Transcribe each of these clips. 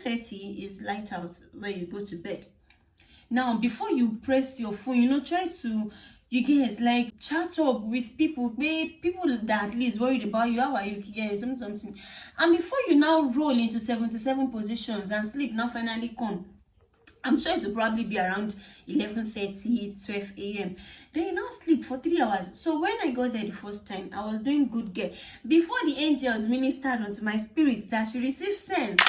11:30 is light out where you go to bed. Now, before you press your phone, try to, you get like chat up with people that at least worried about you. How are you? Yeah, something. And before you now roll into 77 positions and sleep now finally come, I'm sure it will probably be around 11:30, 12 a.m. Then you now sleep for 3 hours. So when I got there the first time, I was doing good girl. Before the angels ministered unto my spirit that she received sense.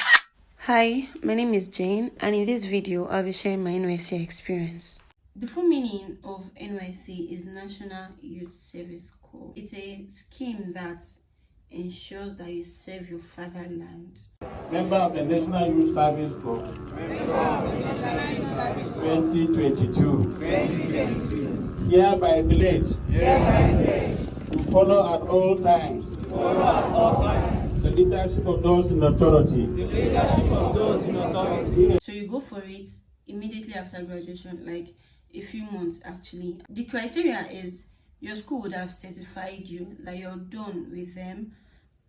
Hi, my name is Jane, and in this video, I'll be sharing my NYSC experience. The full meaning of NYSC is National Youth Service Corps. It's a scheme that ensures that you serve your fatherland. Member of the National Youth Service Corps. 2022. Hereby pledge. To follow at all times. The leadership of those in authority. So you go for it immediately after graduation, like a few months actually. The criteria is your school would have certified you that you're done with them.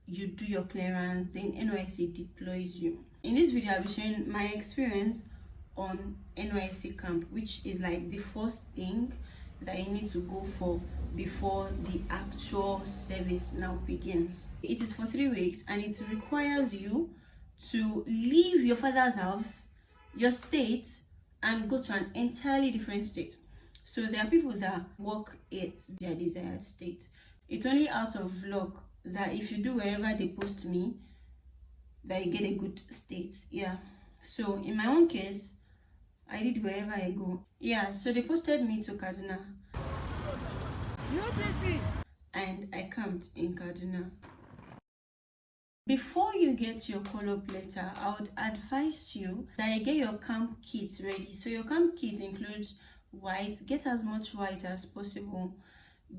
You do your clearance, then NYSC deploys you. In this video, I'll be sharing my experience on NYSC Camp, which is like the first thing that you need to go for before the actual service now begins. It is for 3 weeks and it requires you to leave your father's house, your state, and go to an entirely different state. So there are people that work at their desired state. It's only out of luck that if you do wherever they post me, that you get a good state. Yeah. So in my own case, I did wherever I go. Yeah, so they posted me to Kaduna. And I camped in Kaduna. Before you get your call-up letter, I would advise you that you get your camp kits ready. So your camp kit includes white. Get as much white as possible.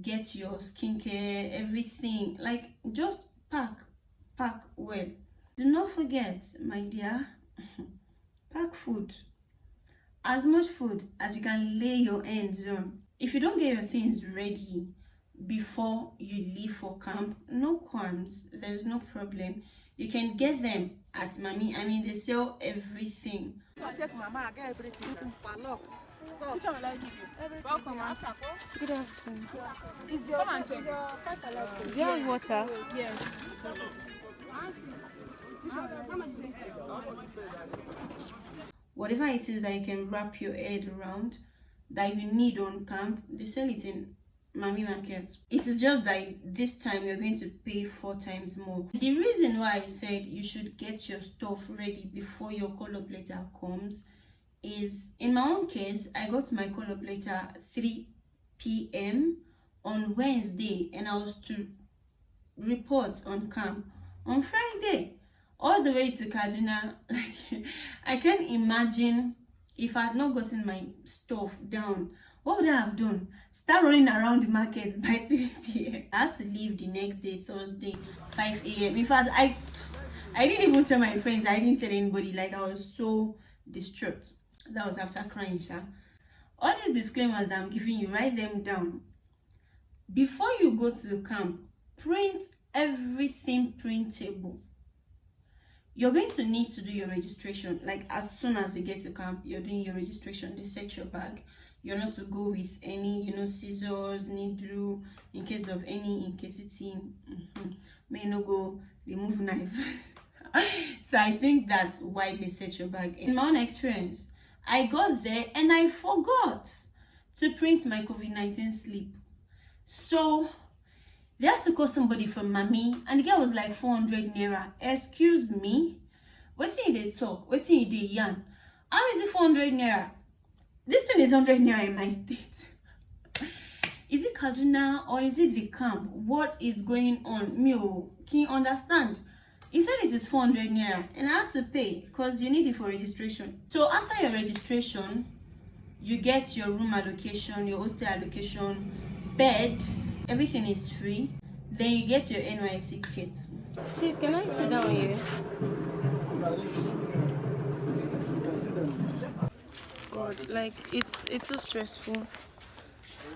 Get your skincare, everything. Like, just pack well. Do not forget, my dear, pack food. As much food as you can lay your hands on. If you don't get your things ready before you leave for camp, no qualms, there's no problem. You can get them at Mami. I mean, they sell everything. Check Mama, I get everything. So, Good afternoon. come and check. Do you have water? Yes. Whatever it is that you can wrap your head around that you need on camp, they sell it in Mami Market. It is just that this time you're going to pay 4 times more. The reason why I said you should get your stuff ready before your call-up letter comes is, in my own case, I got my call-up letter 3 p.m. on Wednesday, and I was to report on camp on Friday, all the way to Kaduna. I can't imagine if I had not gotten my stuff down. What would I have done? Start running around the market by 3 p.m. I had to leave the next day, Thursday, 5 a.m. In fact, I didn't even tell my friends. I didn't tell anybody. Like, I was so distraught. That was after crying, Sha. All these disclaimers that I'm giving you, write them down. Before you go to camp, print everything printable. You're going to need to do your registration. Like, as soon as you get to camp, you're doing your registration. They set your bag. You're not to go with any, scissors, needle, in case of any incasity. May not go remove knife. So I think that's why they set your bag. In my own experience, I got there and I forgot to print my COVID-19 slip. So they had to call somebody from Mami, and the girl was like 400 naira. Excuse me? What did they talk? What did they yarn? How is it 400 naira? This thing is 100 naira in my state. Is it Kaduna or is it the camp? What is going on? Mio, can you understand? He said it is 400 naira and I had to pay because you need it for registration. So after your registration, you get your room allocation, your hostel allocation, bed, everything is free. Then you get your NYSC kit. Please, can I sit down here? God, like it's so stressful.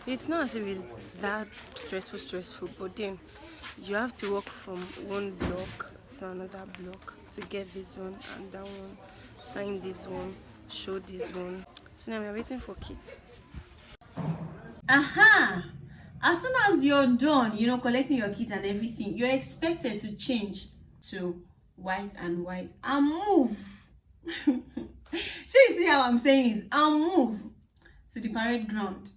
It's not as if it's that stressful, but then you have to walk from one block to another block to get this one and that one, sign this one, show this one. So now we're waiting for Kit. Aha! As soon as you're done, collecting your kit and everything, you're expected to change to white and move. So you see how I'm saying it? And move to the parade ground.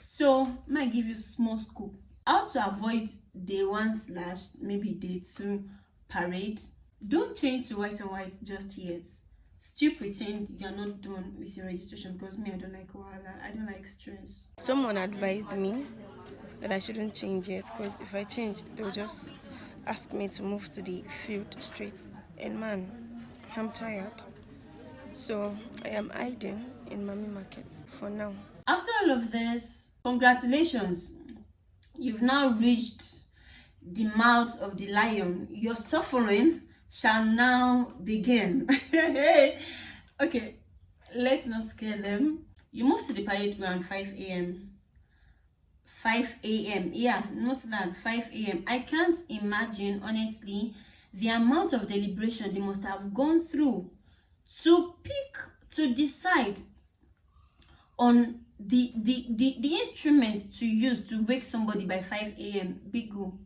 So I might give you small scoop. How to avoid day 1 / maybe day 2 parade. Don't change to white and white just yet. Still pretend you're not done with your registration, because me, I don't like wahala. I don't like stress. Someone advised me that I shouldn't change yet, because if I change, they'll just ask me to move to the field straight. And man, I'm tired. So I am hiding in Mami Market for now. After all of this, congratulations. You've now reached the mouth of the lion. Your suffering shall now begin. Okay, let's not scare them. You move to the parade ground 5 a.m. 5 a.m. Yeah, not that, 5 a.m. I can't imagine, honestly, the amount of deliberation they must have gone through to decide on the instruments to use to wake somebody by 5 a.m. Big go.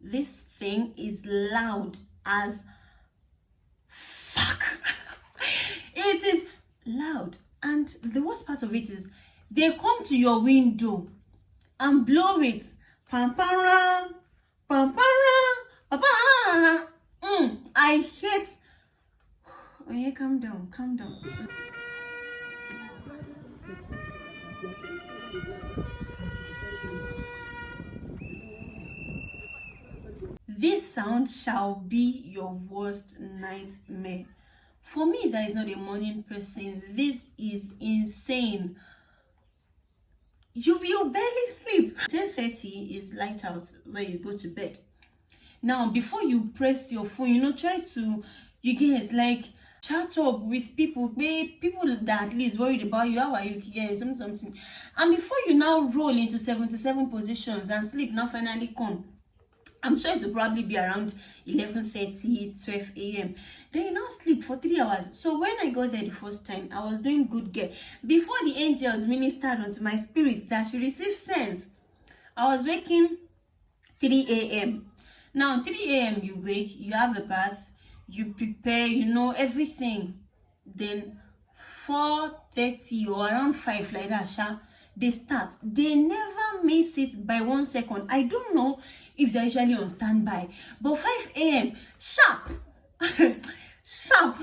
This thing is loud as fuck. It is loud, and the worst part of it is they come to your window and blow it. Pampara, pampara, pampara. I hate. Oh yeah, calm down, calm down. This sound shall be your worst nightmare. For me, that is not a morning person. This is insane. You will barely sleep. 10:30 is light out where you go to bed. Now, before you press your phone, try to, chat up with people that at least worried about you. How are you? Yeah, something. And before you now roll into 77 positions and sleep now finally come, I'm sure it will probably be around 11:30, 12 a.m. Then you now sleep for 3 hours. So when I got there the first time, I was doing good girl. Before the angels ministered unto my spirit that she received sense, I was waking 3 a.m. Now 3 a.m. you wake, you have a bath, you prepare, everything. Then 4:30 or around 5 like that, they start. They never miss it by 1 second. I don't know if they're usually on standby, but 5 a.m. sharp, sharp,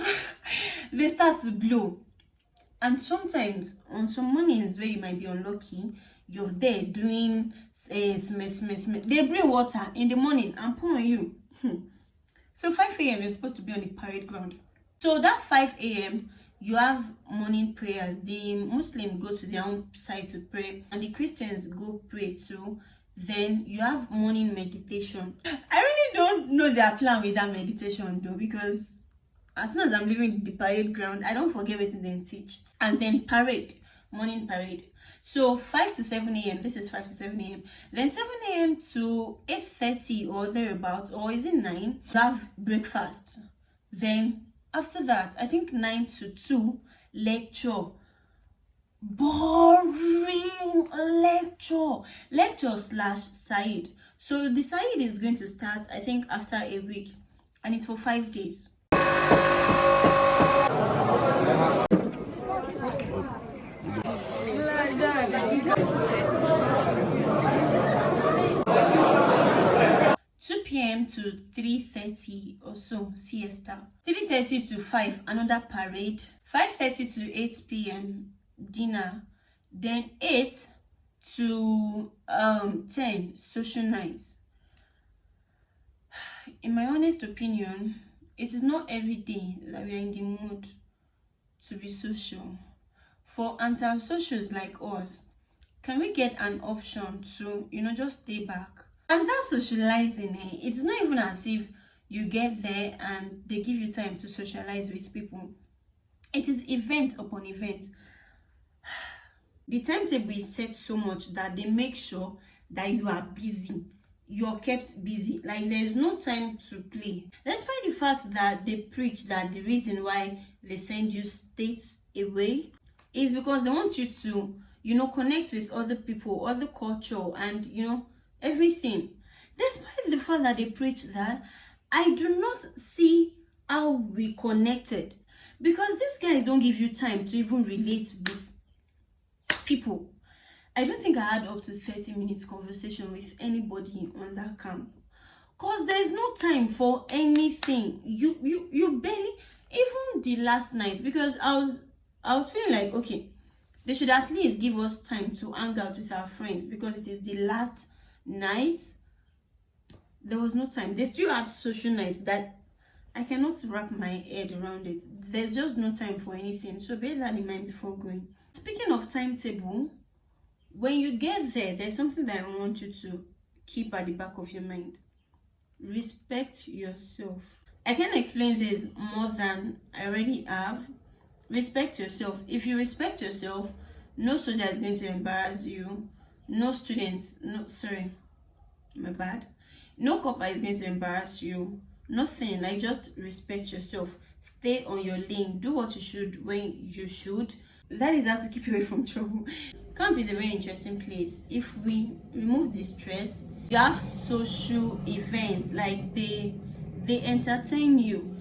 they start to blow. And sometimes on some mornings where you might be unlucky, you're there doing they bring water in the morning and pour on you. So 5 a.m. you're supposed to be on the parade ground. So that 5 a.m. you have morning prayers. The Muslims go to their own side to pray, and the Christians go pray too. Then you have morning meditation. I really don't know their plan with that meditation though, because as soon as I'm leaving the parade ground, I don't forget what they teach. And then parade, morning parade. So 5 to 7 a.m. This is 5 to 7 a.m. Then 7 a.m. to 8:30 or thereabout, or is it 9? You have breakfast. Then after that, I think 9 to 2, lecture. Boring lecture / Said. So the Said is going to start, I think, after a week, and it's for 5 days. 2 p.m. to 3:30 or so, siesta. 3:30 to 5, another parade. 5:30 to 8 p.m, dinner. Then 8 to 10, social nights. In my honest opinion, it is not every day that we are in the mood to be social. For anti-socials like us, can we get an option to, just stay back? And that socializing, it's not even as if you get there and they give you time to socialize with people. It is event upon event. The timetable is set so much that they make sure that you are busy. you're kept busy. Like, there's no time to play. Despite the fact that they preach that the reason why they send you states away is because they want you to, connect with other people, other culture, and, everything. Despite the fact that they preach that, I do not see how we connected, because these guys don't give you time to even relate with people. I don't think I had up to 30 minutes conversation with anybody on that camp, because there's no time for anything. You barely, even the last night, because I was feeling like, okay, they should at least give us time to hang out with our friends, because it is the last night. There was no time. They still had social nights that I cannot wrap my head around it. There's just no time for anything. So bear that in mind before going. Speaking of timetable, when you get there, there's something that I want you to keep at the back of your mind. Respect yourself. I can explain this more than I already have. Respect yourself. If you respect yourself, no soldier is going to embarrass you. No copper is going to embarrass you. Nothing. Like, just respect yourself. Stay on your lane. Do what you should when you should. That is how to keep away from trouble. Camp is a very interesting place. If we remove the stress, you have social events, like they entertain you.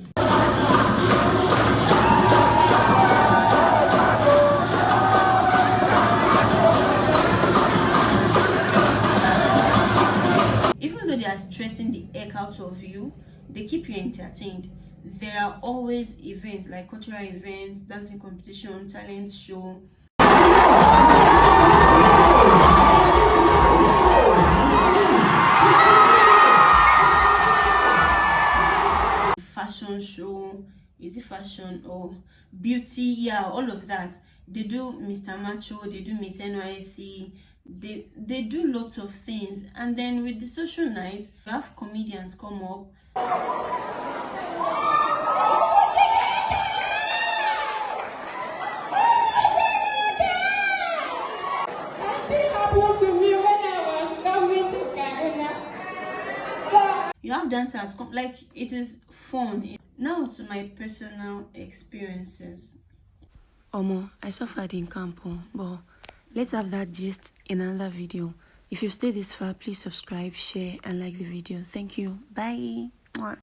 Even though they are stressing the heck out of you, they keep you entertained. There are always events like cultural events, dancing competition, talent show. Fashion show, easy fashion or beauty, all of that. They do Mr. Macho, they do Miss NYSC, they do lots of things. And then with the social nights, you have comedians come up. You have dancers come, like, it is fun. Now to my personal experiences. I suffered in camp, but let's have that gist in another video. If you've stayed this far, please subscribe, share, and like the video. Thank you. Bye. Mwah.